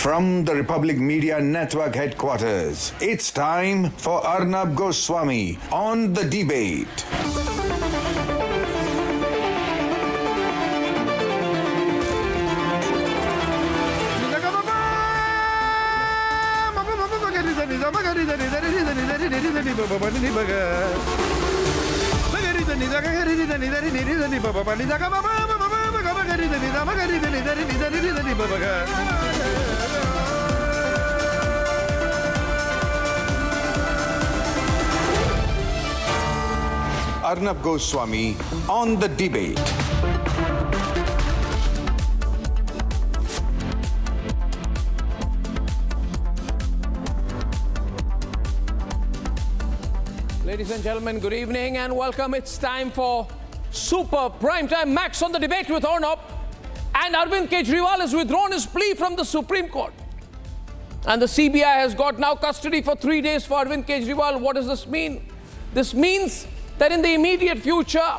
From the Republic Media Network headquarters, it's time for Arnab Goswami on The Debate. Arnab Goswami on The Debate. Ladies and gentlemen, good evening and welcome. It's time for Super Primetime Max on The Debate with Arnab. And Arvind Kejriwal has withdrawn his plea from the Supreme Court. And the CBI has got now custody for 3 days for Arvind Kejriwal. What does this mean? This means that in the immediate future,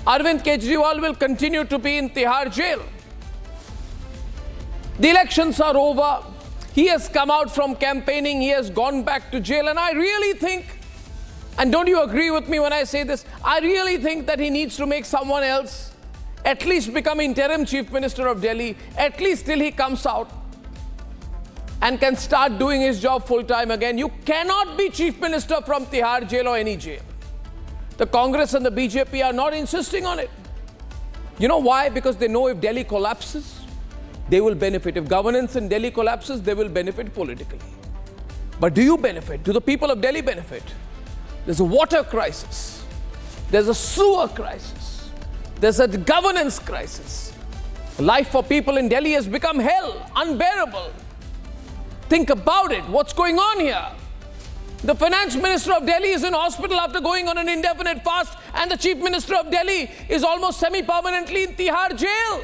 Arvind Kejriwal will continue to be in Tihar jail. The elections are over. He has come out from campaigning. He has gone back to jail. And I really think, and don't you agree with me when I say this, I really think that he needs to make someone else at least become interim Chief Minister of Delhi, at least till he comes out and can start doing his job full time again. You cannot be Chief Minister from Tihar jail or any jail. The Congress and the BJP are not insisting on it. You know why? Because they know if Delhi collapses, they will benefit. If governance in Delhi collapses, they will benefit politically. But do you benefit? Do the people of Delhi benefit? There's a water crisis. There's a sewer crisis. There's a governance crisis. Life for people in Delhi has become hell, unbearable. Think about it. What's going on here? The Finance Minister of Delhi is in hospital after going on an indefinite fast, and the Chief Minister of Delhi is almost semi-permanently in Tihar jail.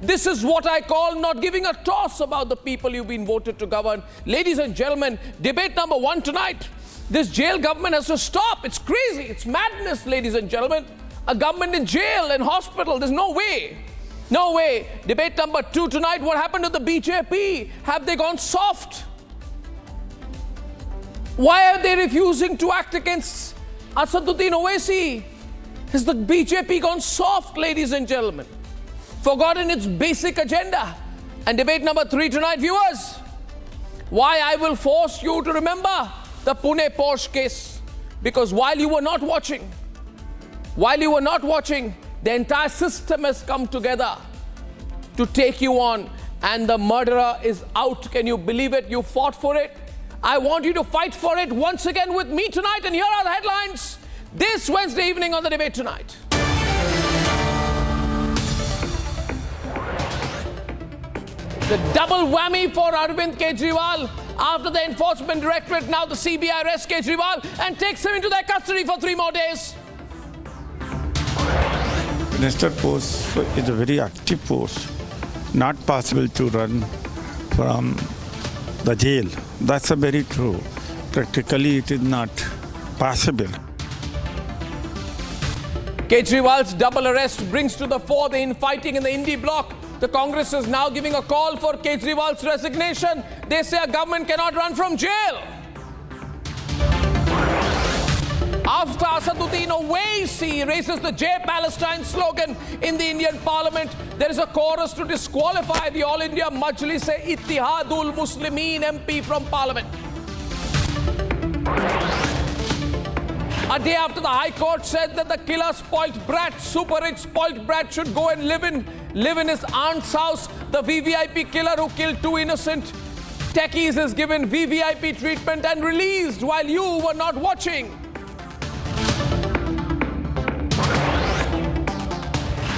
This is what I call not giving a toss about the people you've been voted to govern. Ladies and gentlemen, debate number one tonight. This jail government has to stop. It's crazy. It's madness, ladies and gentlemen. A government in jail and hospital. There's no way. No way. Debate number two tonight. What happened to the BJP? Have they gone soft? Why are they refusing to act against Asaduddin Owaisi? Has the BJP gone soft, ladies and gentlemen? Forgotten its basic agenda? And debate number three tonight, viewers. Why I will force you to remember the Pune Porsche case. Because while you were not watching, the entire system has come together to take you on, and the murderer is out. Can you believe it? You fought for it. I want you to fight for it once again with me tonight. And here are the headlines this Wednesday evening on The Debate Tonight. The double whammy for Arvind Kejriwal. After the Enforcement Directorate, now the CBI arrests Kejriwal and takes him into their custody for 3 more days. Minister post is a very active post, not possible to run from the jail. That's a very true. Practically, it is not possible. Kejriwal's double arrest brings to the fore the infighting in the Indy bloc. The Congress is now giving a call for Kejriwal's resignation. They say a government cannot run from jail. After Asaduddin Owaisi raises the Jai Palestine slogan in the Indian Parliament, there is a chorus to disqualify the All India Majlis-e-Ittihadul Muslimin MP from Parliament. A day after the High Court said that the killer spoilt brat, super rich spoilt brat, should go and live in his aunt's house, the VVIP killer who killed 2 innocent techies is given VVIP treatment and released while you were not watching.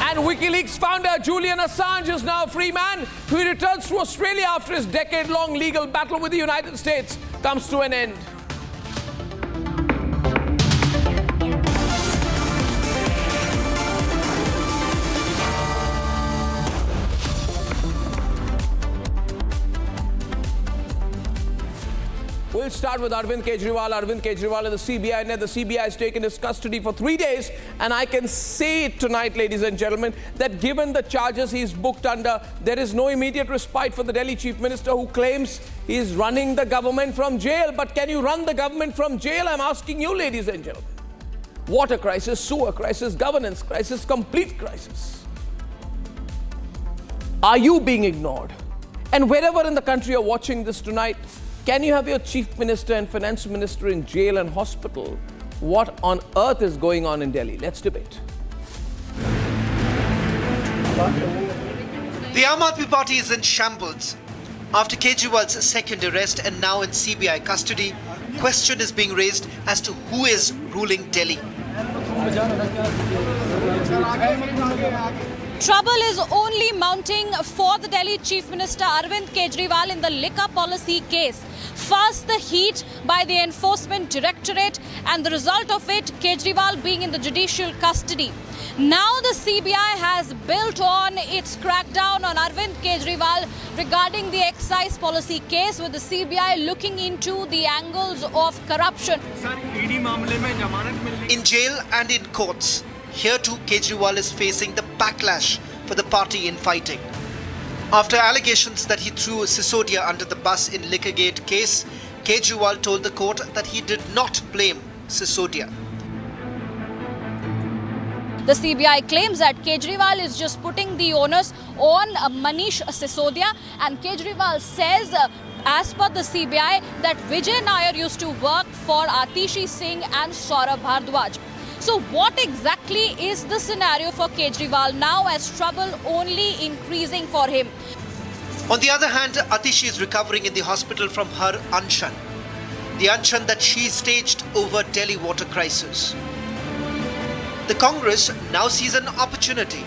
And WikiLeaks founder Julian Assange is now a free man who returns to Australia after his decade-long legal battle with the United States comes to an end. We'll start with Arvind Kejriwal. Arvind Kejriwal is the CBI. Now the CBI has taken his custody for 3 days. And I can say it tonight, ladies and gentlemen, that given the charges he's booked under, there is no immediate respite for the Delhi Chief Minister, who claims he's running the government from jail. But can you run the government from jail? I'm asking you, ladies and gentlemen. Water crisis, sewer crisis, governance crisis, complete crisis. Are you being ignored? And wherever in the country you're watching this tonight, can you have your Chief Minister and Finance Minister in jail and hospital? What on earth is going on in Delhi? Let's debate. The Aam Aadmi Party is in shambles. After Kejriwal's second arrest and now in CBI custody, question is being raised as to who is ruling Delhi. Trouble is only mounting for the Delhi Chief Minister Arvind Kejriwal in the liquor policy case. First, the heat by the Enforcement Directorate, and the result of it, Kejriwal being in the judicial custody. Now the CBI has built on its crackdown on Arvind Kejriwal regarding the excise policy case, with the CBI looking into the angles of corruption. In jail and in courts, here too Kejriwal is facing the backlash for the party infighting. After allegations that he threw Sisodia under the bus in Liquorgate case, Kejriwal told the court that he did not blame Sisodia. The CBI claims that Kejriwal is just putting the onus on Manish Sisodia, and Kejriwal says, as per the CBI, that Vijay Nair used to work for Atishi Singh and Saurabh Bhardwaj. So what exactly is the scenario for Kejriwal now, as trouble only increasing for him? On the other hand, Atishi is recovering in the hospital from her Anshan. The Anshan that she staged over Delhi water crisis. The Congress now sees an opportunity.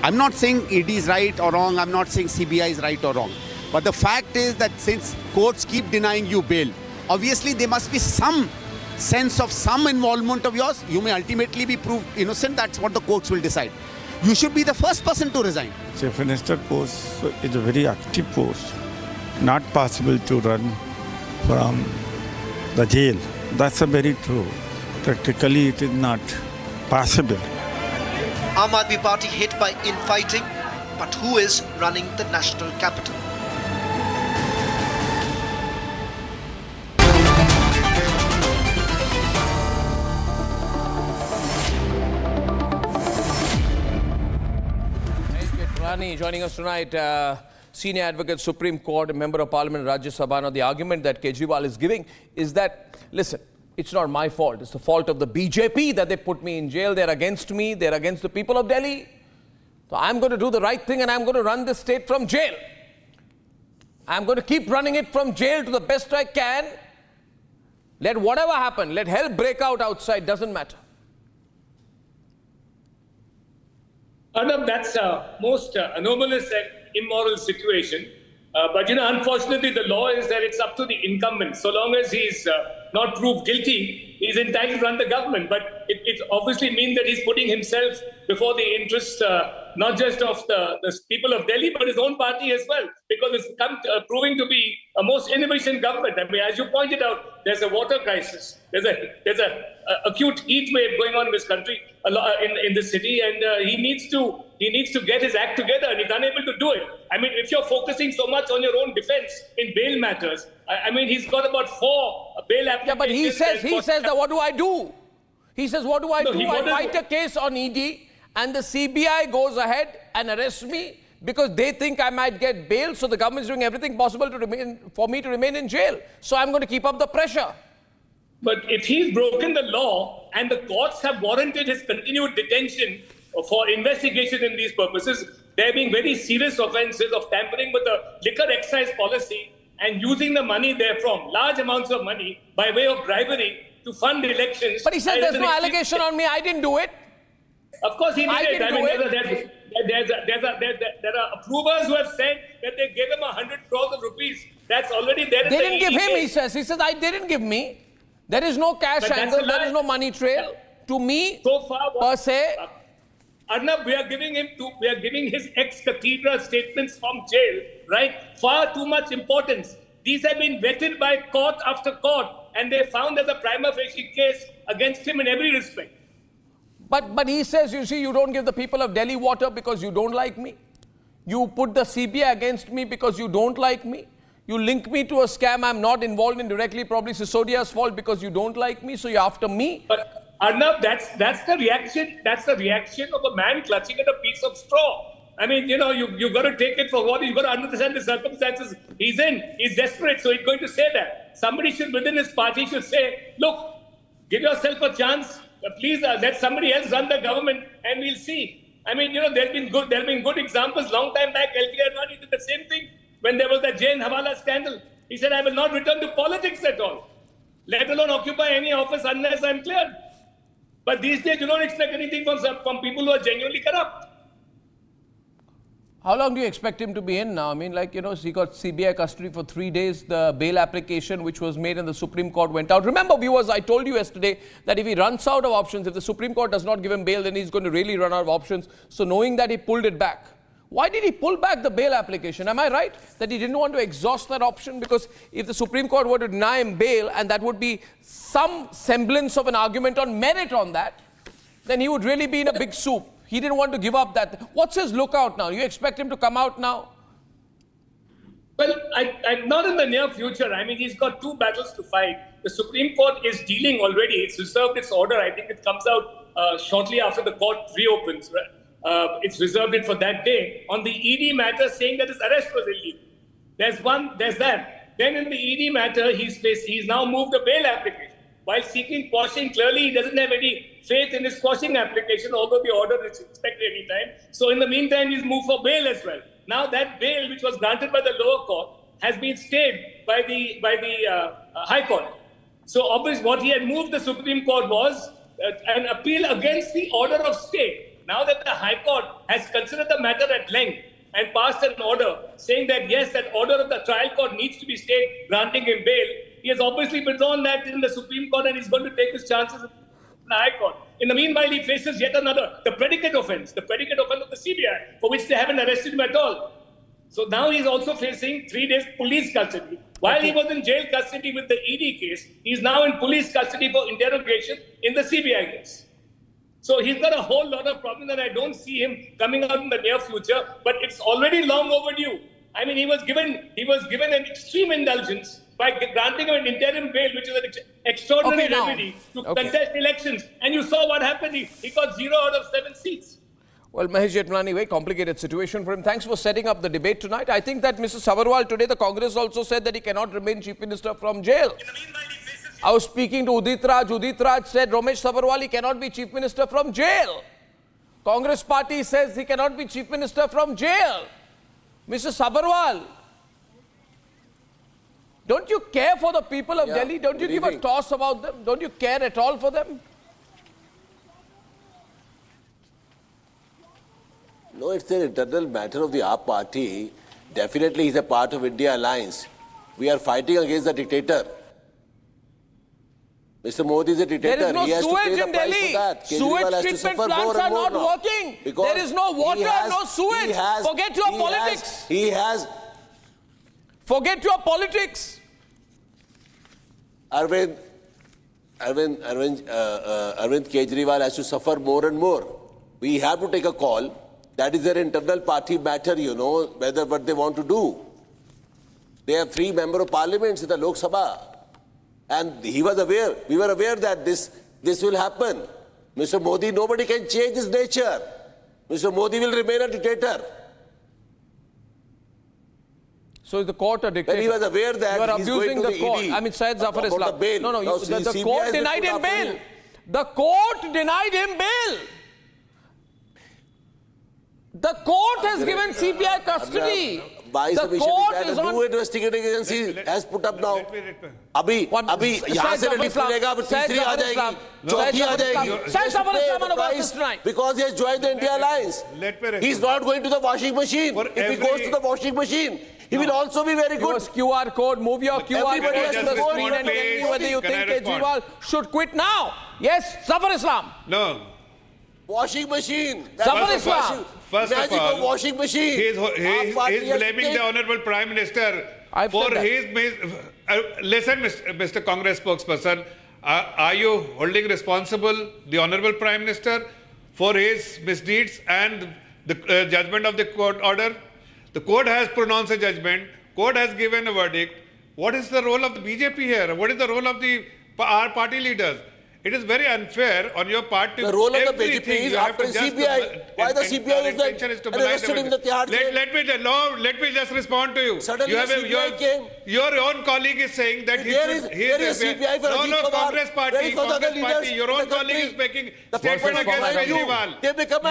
I'm not saying ED is right or wrong, I'm not saying CBI is right or wrong. But the fact is that since courts keep denying you bail, obviously there must be some sense of some involvement of yours. You may ultimately be proved innocent. That's what the courts will decide. You should be the first person to resign. Chief Minister post is a very active post. Not possible to run from the jail. That's a very true. Practically, it is not possible. Aam Aadmi Party hit by infighting, but who is running the national capital? Rani joining us tonight, senior advocate, Supreme Court, member of Parliament, Rajya Sabha. Now, the argument that Kejriwal is giving is that, listen, it's not my fault. It's the fault of the BJP that they put me in jail. They're against me. They're against the people of Delhi. So I'm going to do the right thing, and I'm going to run this state from jail. I'm going to keep running it from jail to the best I can. Let whatever happen, let hell break out outside, doesn't matter. Arnab, that's a most anomalous and immoral situation. But, unfortunately, the law is that it's up to the incumbent. So long as he's not proved guilty, he's entitled to run the government. But it obviously means that he's putting himself before the interests, not just of the people of Delhi, but his own party as well, because it's proving to be a most inefficient government. I mean, as you pointed out, there's a water crisis. There's a acute heat wave going on in this country, in this city, and he needs to get his act together, and he's unable to do it. I mean, if you're focusing so much on your own defense in bail matters, I mean, he's got about 4 bail applications. Yeah, but he says that, what do I do? He says, what do I do? I fight a case on ED, and the CBI goes ahead and arrests me because they think I might get bail. So the government is doing everything possible for me to remain in jail. So I'm going to keep up the pressure. But if he's broken the law and the courts have warranted his continued detention for investigation in these purposes, there being very serious offences of tampering with the liquor excise policy and using the money therefrom, large amounts of money, by way of bribery to fund elections. But he says there's no allegation on me. I didn't do it. Of course he did it. I mean, there are approvers who have said that they gave him 100 crores of rupees. That's already there. They didn't give him, he says. He says, I didn't give me. There is no cash angle. There is no money trail. To me, so far, per se. Arnab, we are giving his ex-cathedra statements from jail, right? Far too much importance. These have been vetted by court after court, and they found there's a prima facie case against him in every respect. But he says, you see, you don't give the people of Delhi water because you don't like me. You put the CBI against me because you don't like me. You link me to a scam I'm not involved in directly, probably Sisodia's fault because you don't like me, so you're after me. But Arnab, that's the reaction. That's the reaction of a man clutching at a piece of straw. I mean, you've got to take it for what you've got to understand the circumstances he's in. He's desperate, so he's going to say that. Somebody should, within his party, should say, look, give yourself a chance. Please let somebody else run the government, and we'll see. I mean, there have been good examples. Long time back, LK Advani did the same thing when there was the Jain Hawala scandal. He said, I will not return to politics at all, let alone occupy any office unless I'm cleared. But these days, you don't expect anything from people who are genuinely corrupt. How long do you expect him to be in now? I mean, he got CBI custody for 3 days. The bail application which was made in the Supreme Court went out. Remember, viewers, I told you yesterday that if he runs out of options, if the Supreme Court does not give him bail, then he's going to really run out of options. So knowing that, he pulled it back. Why did he pull back the bail application? Am I right that he didn't want to exhaust that option? Because if the Supreme Court were to deny him bail, and that would be some semblance of an argument on merit on that, then he would really be in a big soup. He didn't want to give up that. What's his lookout now? You expect him to come out now? Well, I'm not in the near future. I mean, he's got two battles to fight. The Supreme Court is dealing already. It's reserved its order. I think it comes out shortly after the court reopens. It's reserved it for that day. On the ED matter, saying that his arrest was illegal. There's that. Then in the ED matter, he's now moved a bail application. While seeking quashing, clearly he doesn't have any faith in his quashing application, although the order is expected any time. So in the meantime, he's moved for bail as well. Now that bail, which was granted by the lower court, has been stayed by the High Court. So obviously what he had moved the Supreme Court was an appeal against the order of stay. Now that the High Court has considered the matter at length and passed an order saying that yes, that order of the trial court needs to be stayed, granting him bail, he has obviously withdrawn that in the Supreme Court and he's going to take his chances in the High Court. In the meanwhile, he faces yet another, the predicate offense of the CBI, for which they haven't arrested him at all. So now he's also facing 3 days police custody. While he was in jail custody with the ED case, he's now in police custody for interrogation in the CBI case. So he's got a whole lot of problems and I don't see him coming out in the near future, but it's already long overdue. I mean, he was given an extreme indulgence by granting him an interim bail, which is an extraordinary remedy to contest elections. And you saw what happened. He got 0 out of 7 seats. Well, Mahesh Jetmani, very complicated situation for him. Thanks for setting up the debate tonight. I think that Mr. Sabarwal today, the Congress also said that he cannot remain Chief Minister from jail. I was speaking to Udit Raj. Udit Raj said Ramesh Sabarwal, he cannot be Chief Minister from jail. Congress party says he cannot be Chief Minister from jail. Mr. Sabarwal, don't you care for the people of Delhi? Don't you give a toss about them? Don't you care at all for them? No, it's an internal matter of the AAP party. Definitely he's a part of India Alliance. We are fighting against the dictator. Mr. Modi is a dictator. There is no he has sewage to pay in the price Delhi. for that. Sewage treatment plants are not working. There is no water, no sewage. Forget your politics. Forget your politics. Arvind Kejriwal has to suffer more and more. We have to take a call. That is their internal party matter, whether what they want to do. They have 3 members of parliament in the Lok Sabha. And he was aware, we were aware that this will happen. Mr. Modi, nobody can change his nature. Mr. Modi will remain a dictator. So is the court a dictator? When he was aware that you are abusing the court. ED I mean, Syed Zafar Islam. No, the court denied him bail. The court denied him bail. The court has given CBI custody. The court is on. Two investigating agencies has put up now. अभी यहाँ से release मिलेगा, अब तीसरी आ जाएगी, चौथी आ जाएगी. Because he has joined the India Alliance. He is not going to the washing machine. If he goes to the washing machine, he will also be very good. QR code. Move your QR code to the screen and tell me whether you think Kejriwal should quit now. Yes, Zafar Islam. No. Washing machine. Zafar Islam. First of all, washing machine. he is blaming the Honorable Prime Minister I've for said that. listen, Mr. Congress spokesperson, are you holding responsible the Honorable Prime Minister for his misdeeds and the judgment of the court order? The court has pronounced a judgment. Court has given a verdict. What is the role of the BJP here? What is the role of our party leaders? It is very unfair on your part to The role of the BJP everything is you have after to just CBI. Why the CBI is arrested in the Tihar jail? let me just respond to you. Suddenly You have CBI came. your own colleague is saying that There is CBI for Ajit Pawar. Congress There party, is for the other leaders your in own the colleague is country. making The statement process against behind you. Kejriwal. They become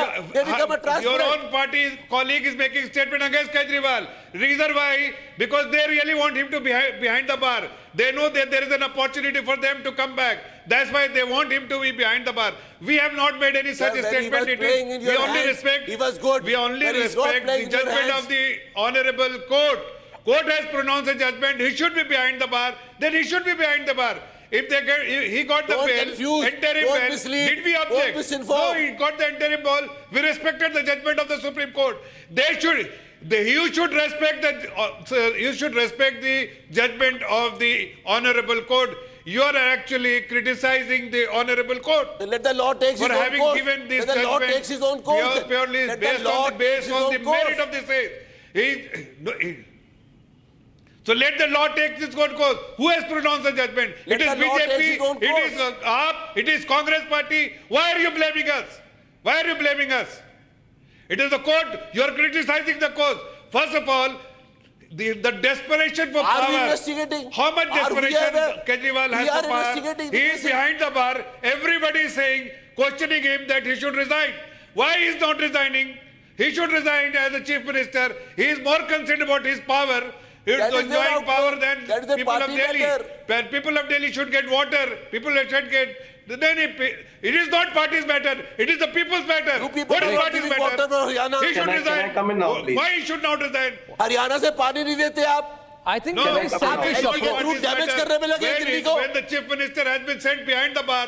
a transparent. Your own party's colleague is making statement against Kejriwal. Reason why? Because they really want him to be behind the bar. They know that there is an opportunity for them to come back. That's why they want him to be behind the bar. We have not made any such When statement. We only respect. He was good. We only When he's not respect playing the in your judgment hands. of the honorable court. Court has pronounced a judgment. He should be behind the bar. Then he should be behind the bar. If they get, he got the Don't bail, confuse, interim don't bail. mislead, Did we don't object? misinform. No, he got the interim bail. We respected the judgment of the Supreme Court. You should respect the judgment of the honorable court. You are actually criticizing the honourable court Let the law take its for own having course. given this Let the law judgment takes its own course. purely Let the based law on takes its own the course. merit of the case. So let the law take its own course. Who has pronounced the judgment? Let It is the law takes its own BJP, it is course. AAP, it is Congress party. Why are you blaming us? Why are you blaming us? It is the court. You are criticizing the cause. First of all, the desperation for Are we power. investigating? How much Are we desperation aware? Kejriwal We has are for power? investigating He the is case. behind the bar. Everybody is saying, questioning him that he should resign. Why he is not resigning? He should resign as the chief minister. He is more concerned about his power. He is That is their enjoying power outcome. than That is the people of party Delhi. matter. When people of Delhi should get water. People should get. Then it is not party's matter. It is the people's matter. You people What is are not party's giving water matter? for Haryana. He should Can I resign. come in now, please? Why he should not resign? Haryana से पानी नहीं देते आप. I think No, very what selfish is approach. approach. Root damage करने में लगे When Delhi को. when the chief minister has been sent behind the bar,